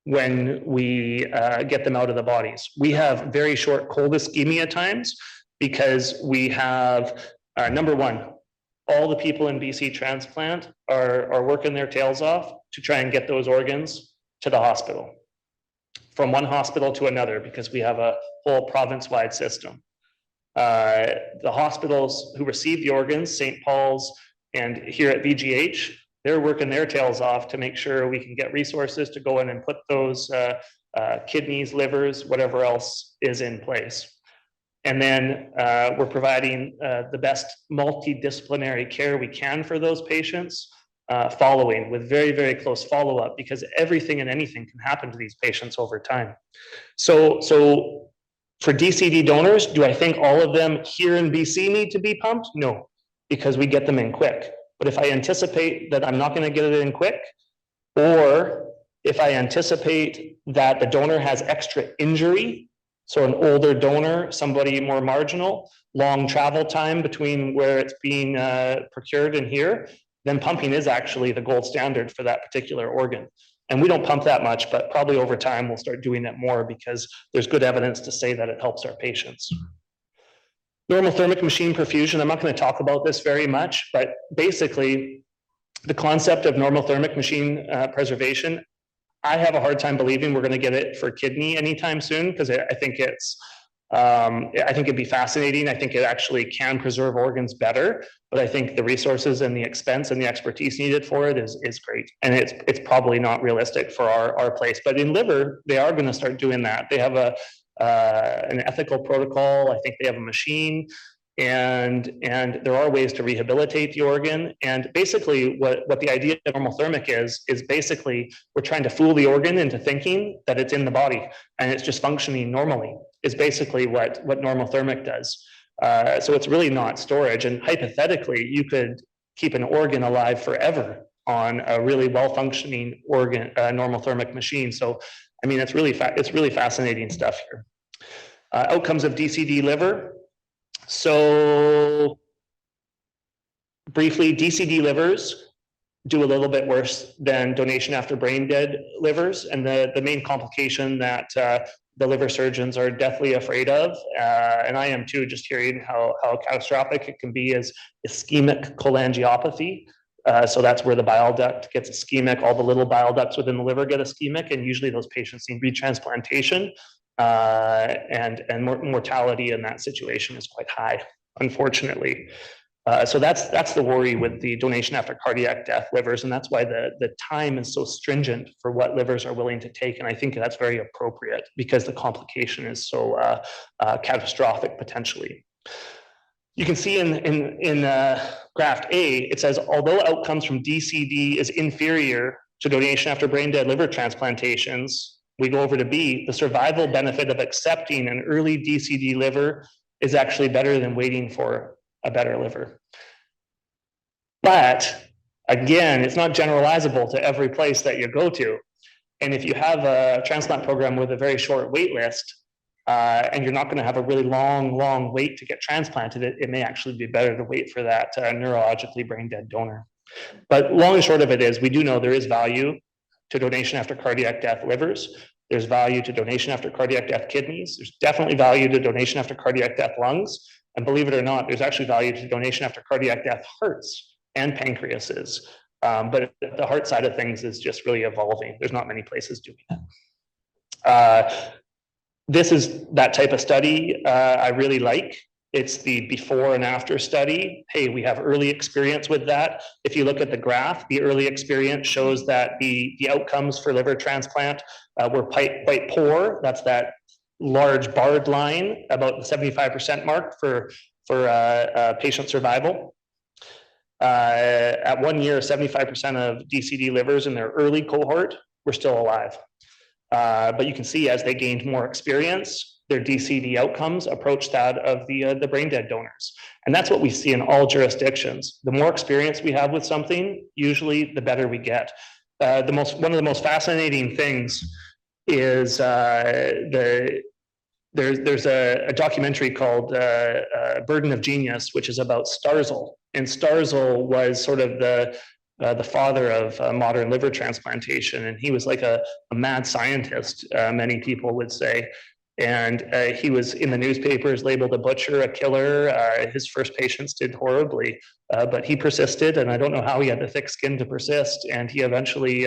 when we get them out of the bodies. We have very short cold ischemia times because we have, number one, all the people in BC transplant are working their tails off to try and get those organs to the hospital, from one hospital to another, because we have a whole province-wide system. The hospitals who receive the organs, St. Paul's and here at VGH, they're working their tails off to make sure we can get resources to go in and put those kidneys, livers, whatever else is in place. And then we're providing the best multidisciplinary care we can for those patients, following with very, very close follow-up, because everything and anything can happen to these patients over time. So for DCD donors, do I think all of them here in BC need to be pumped? No, because we get them in quick. But if I anticipate that I'm not going to get it in quick, or if I anticipate that the donor has extra injury, so an older donor, somebody more marginal, long travel time between where it's being procured and here, then pumping is actually the gold standard for that particular organ. And we don't pump that much, but probably over time we'll start doing it more because there's good evidence to say that it helps our patients. Normothermic machine perfusion, I'm not going to talk about this very much, but basically the concept of normothermic machine preservation, I have a hard time believing we're going to get it for kidney anytime soon, because I think it'd be fascinating. I think it actually can preserve organs better, but I think the resources and the expense and the expertise needed for it is great. And it's probably not realistic for our place, but in liver, they are going to start doing that. They have an ethical protocol. I think they have a machine. and there are ways to rehabilitate the organ. And basically what the idea of normothermic is basically we're trying to fool the organ into thinking that it's in the body and it's just functioning normally, is basically what normothermic does. So it's really not storage. And hypothetically, you could keep an organ alive forever on a really well-functioning organ, normothermic machine. So, I mean, it's really fascinating stuff here. Outcomes of DCD liver. So briefly, DCD livers do a little bit worse than donation after brain dead livers. And the main complication that the liver surgeons are deathly afraid of, and I am too, just hearing how catastrophic it can be, is ischemic cholangiopathy. So that's where the bile duct gets ischemic, all the little bile ducts within the liver get ischemic, and usually those patients need retransplantation. And mortality in that situation is quite high, unfortunately. So that's the worry with the donation after cardiac death livers, and that's why the time is so stringent for what livers are willing to take, and I think that's very appropriate because the complication is so catastrophic potentially. You can see in graph A, it says, although outcomes from DCD is inferior to donation after brain dead liver transplantations, we go over to B, the survival benefit of accepting an early DCD liver is actually better than waiting for a better liver. But again, it's not generalizable to every place that you go to. And if you have a transplant program with a very short wait list, and you're not going to have a really long wait to get transplanted, it may actually be better to wait for that neurologically brain dead donor. But long and short of it is, we do know there is value to donation after cardiac death livers. There's value to donation after cardiac death kidneys. There's definitely value to donation after cardiac death lungs. And believe it or not, there's actually value to donation after cardiac death hearts and pancreases. But the heart side of things is just really evolving. There's not many places doing it. This is that type of study I really like. It's the before and after study. Hey, we have early experience with that. If you look at the graph, the early experience shows that the outcomes for liver transplant were quite poor. That's that large barred line, about the 75% mark for patient survival. At 1 year, 75% of DCD livers in their early cohort were still alive. But you can see as they gained more experience, their DCD outcomes approached that of the brain dead donors. And that's what we see in all jurisdictions. The more experience we have with something, usually the better we get. One of the most fascinating things is there's a documentary called Burden of Genius, which is about Starzl. And Starzl was sort of the father of modern liver transplantation. And he was like a mad scientist, many people would say. And he was in the newspapers labeled a butcher, a killer. His first patients did horribly, but he persisted. And I don't know how he had the thick skin to persist. And he eventually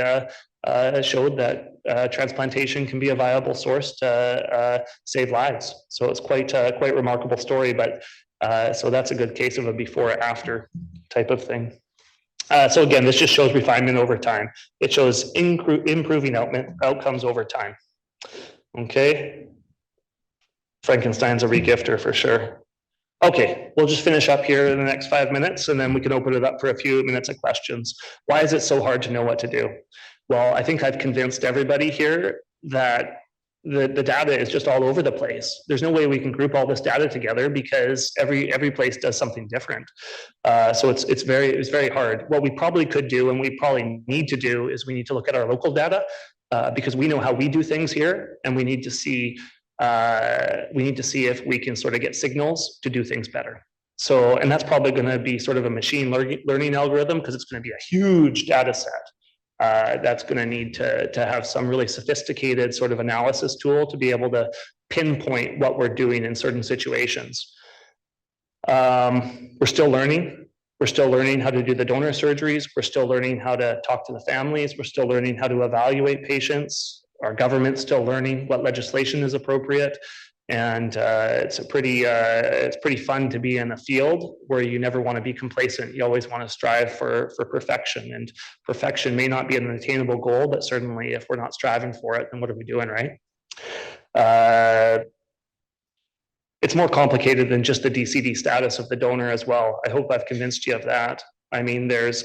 showed that transplantation can be a viable source to save lives. So it's quite remarkable story. But so that's a good case of a before-after type of thing. So again, this just shows refinement over time. It shows improving outcomes over time. Okay. Frankenstein's a regifter for sure. Okay, we'll just finish up here in the next 5 minutes and then we can open it up for a few minutes of questions. Why is it so hard to know what to do? Well, I think I've convinced everybody here that the data is just all over the place. There's no way we can group all this data together because every place does something different. So it's very hard. What we probably could do and we probably need to do is we need to look at our local data because we know how we do things here, and we need to see if we can sort of get signals to do things better. So, and that's probably going to be sort of a machine learning algorithm because it's going to be a huge data set. That's going to need to have some really sophisticated sort of analysis tool to be able to pinpoint what we're doing in certain situations. We're still learning. We're still learning how to do the donor surgeries. We're still learning how to talk to the families. We're still learning how to evaluate patients. Our government's still learning what legislation is appropriate. And it's pretty fun to be in a field where you never want to be complacent. You always want to strive for perfection, and perfection may not be an attainable goal, but certainly if we're not striving for it, then what are we doing, right? it's more complicated than just the DCD status of the donor as well. I hope I've convinced you of that. I mean, there's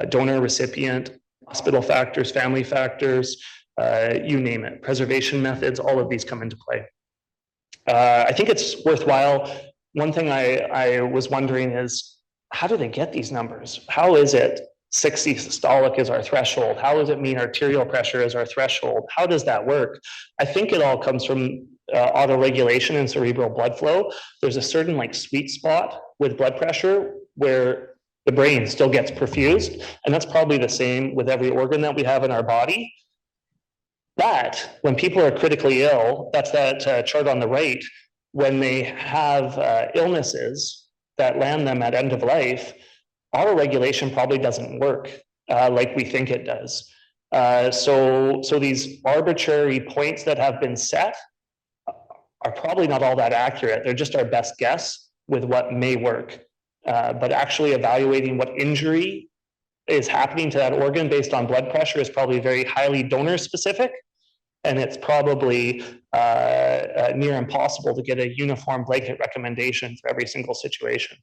donor, recipient, hospital factors, family factors, you name it, preservation methods, all of these come into play. I think it's worthwhile. One thing I was wondering is, how do they get these numbers? How is it 60 systolic is our threshold? How does it mean arterial pressure is our threshold? How does that work? I think it all comes from autoregulation and cerebral blood flow. There's a certain like sweet spot with blood pressure where the brain still gets perfused, and that's probably the same with every organ that we have in our body. But when people are critically ill, that's that chart on the right, when they have illnesses that land them at end of life, autoregulation probably doesn't work like we think it does. So these arbitrary points that have been set are probably not all that accurate. They're just our best guess with what may work. But actually evaluating what injury is happening to that organ based on blood pressure is probably very highly donor specific. And it's probably near impossible to get a uniform blanket recommendation for every single situation.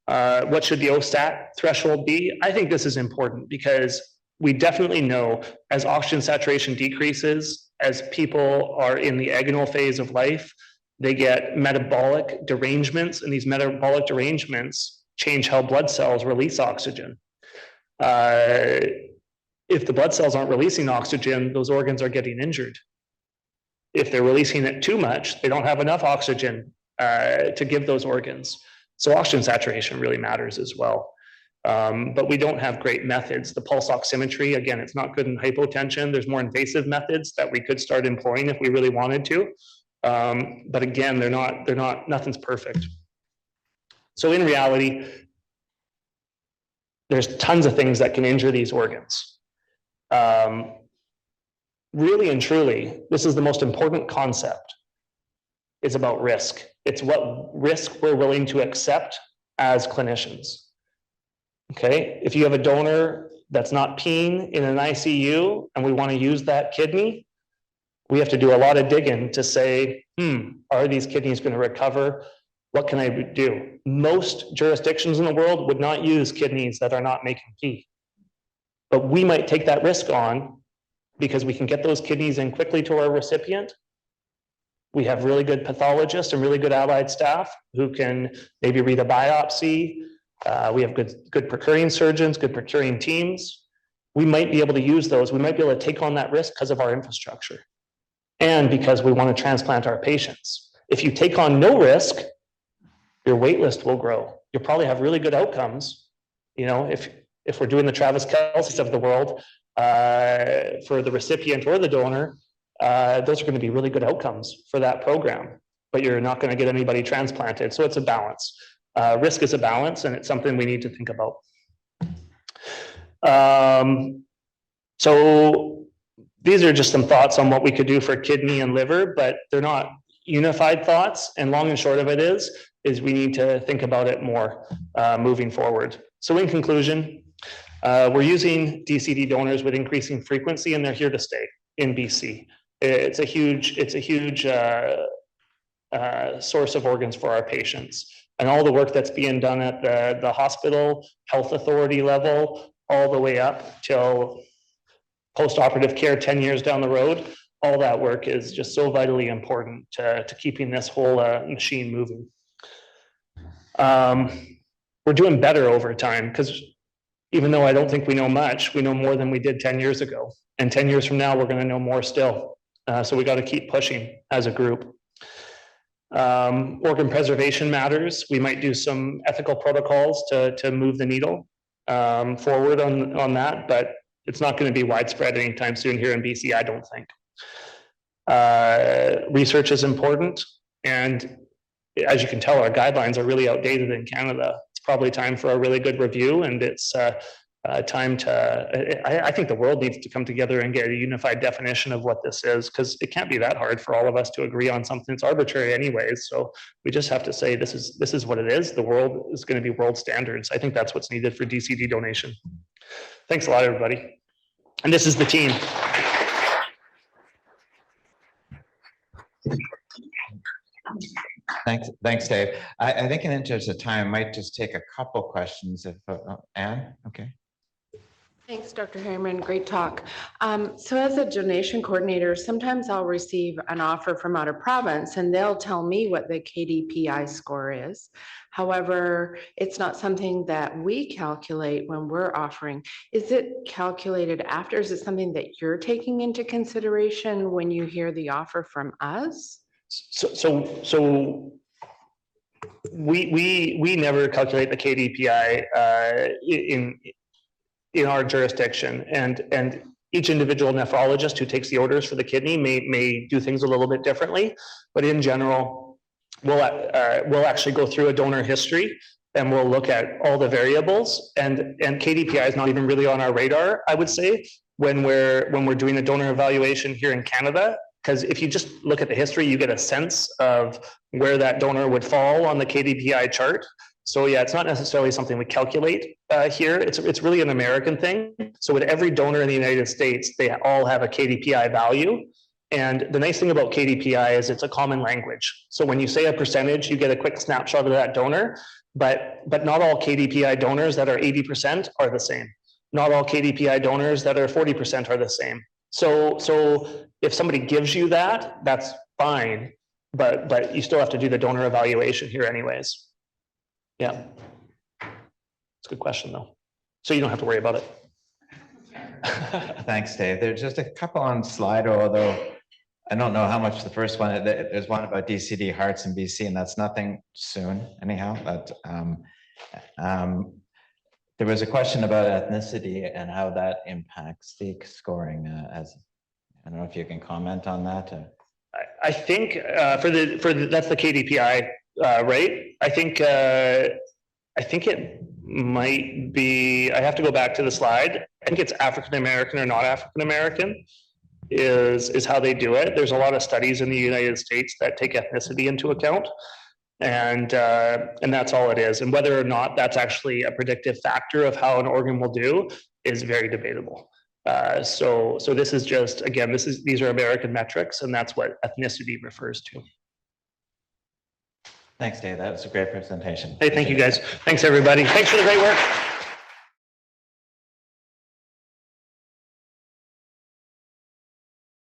What should the OSAT threshold be? I think this is important because we definitely know as oxygen saturation decreases, as people are in the agonal phase of life, they get metabolic derangements, and these metabolic derangements change how blood cells release oxygen. If the blood cells aren't releasing oxygen, those organs are getting injured. If they're releasing it too much, they don't have enough oxygen to give those organs. So oxygen saturation really matters as well. But we don't have great methods. The pulse oximetry, again, it's not good in hypotension. There's more invasive methods that we could start employing if we really wanted to. But again, nothing's perfect. So in reality, there's tons of things that can injure these organs. Really and truly, this is the most important concept. It's about risk. It's what risk we're willing to accept as clinicians. Okay, if you have a donor that's not peeing in an ICU and we want to use that kidney, we have to do a lot of digging to say, are these kidneys going to recover? What can I do? Most jurisdictions in the world would not use kidneys that are not making pee. But we might take that risk on because we can get those kidneys in quickly to our recipient. We have really good pathologists and really good allied staff who can maybe read a biopsy. We have good procuring surgeons, good procuring teams. We might be able to use those. We might be able to take on that risk because of our infrastructure and because we want to transplant our patients. If you take on no risk, your wait list will grow. You'll probably have really good outcomes. You know, if we're doing the Travis Kelce's of the world for the recipient or the donor, those are going to be really good outcomes for that program, but you're not going to get anybody transplanted. So it's a balance. Risk is a balance, and it's something we need to think about. So these are just some thoughts on what we could do for kidney and liver, but they're not unified thoughts. And long and short of it is we need to think about it more moving forward. So in conclusion, we're using DCD donors with increasing frequency, and they're here to stay in BC. It's a huge source of organs for our patients. And all the work that's being done at the hospital, health authority level, all the way up till post-operative care 10 years down the road, all that work is just so vitally important to keeping this whole machine moving. We're doing better over time because even though I don't think we know much, we know more than we did 10 years ago. And 10 years from now, we're going to know more still. So we got to keep pushing as a group. Organ preservation matters. We might do some ethical protocols to move the needle forward on that, but it's not going to be widespread anytime soon here in BC, I don't think. Research is important, and as you can tell, our guidelines are really outdated in Canada. It's probably time for a really good review, and it's time to, I think the world needs to come together and get a unified definition of what this is, because it can't be that hard for all of us to agree on something that's arbitrary anyways. So we just have to say this is what it is. The world is going to be world standards. I think that's what's needed for DCD donation. Thanks a lot, everybody. And this is the team. Thanks, Dave. I think in interest of time, I might just take a couple questions if, Anne, okay. Thanks, Dr. Harriman. Great talk. So as a donation coordinator, sometimes I'll receive an offer from out of province and they'll tell me what the KDPI score is. However, it's not something that we calculate when we're offering. Is it calculated after? Is it something that you're taking into consideration when you hear the offer from us? So we never calculate the KDPI in our jurisdiction, and each individual nephrologist who takes the orders for the kidney may do things a little bit differently, but in general, we'll actually go through a donor history and we'll look at all the variables, and KDPI is not even really on our radar, I would say, when we're doing a donor evaluation here in Canada, because if you just look at the history, you get a sense of where that donor would fall on the KDPI chart. So yeah, it's not necessarily something we calculate here. It's really an American thing. So with every donor in the United States, they all have a KDPI value. And the nice thing about KDPI is it's a common language. So when you say a percentage, you get a quick snapshot of that donor, but not all KDPI donors that are 80% are the same. Not all KDPI donors that are 40% are the same. So if somebody gives you that, that's fine, but you still have to do the donor evaluation here anyways. Yeah, it's a good question though. So you don't have to worry about it. Thanks, Dave. There's just a couple on Slido, although I don't know how much the first one, there's one about DCD hearts in BC, and that's nothing soon anyhow, but there was a question about ethnicity and how that impacts the scoring as, I don't know if you can comment on that. I think for the that's the KDPI, right? I think it might be, I have to go back to the slide. I think it's African American or not African American is how they do it. There's a lot of studies in the United States that take ethnicity into account, and that's all it is. And whether or not that's actually a predictive factor of how an organ will do is very debatable. So this is just, again, these are American metrics, and that's what ethnicity refers to. Thanks, Dave. That was a great presentation. Hey, thank you guys. Thanks, everybody. Thanks for the great work.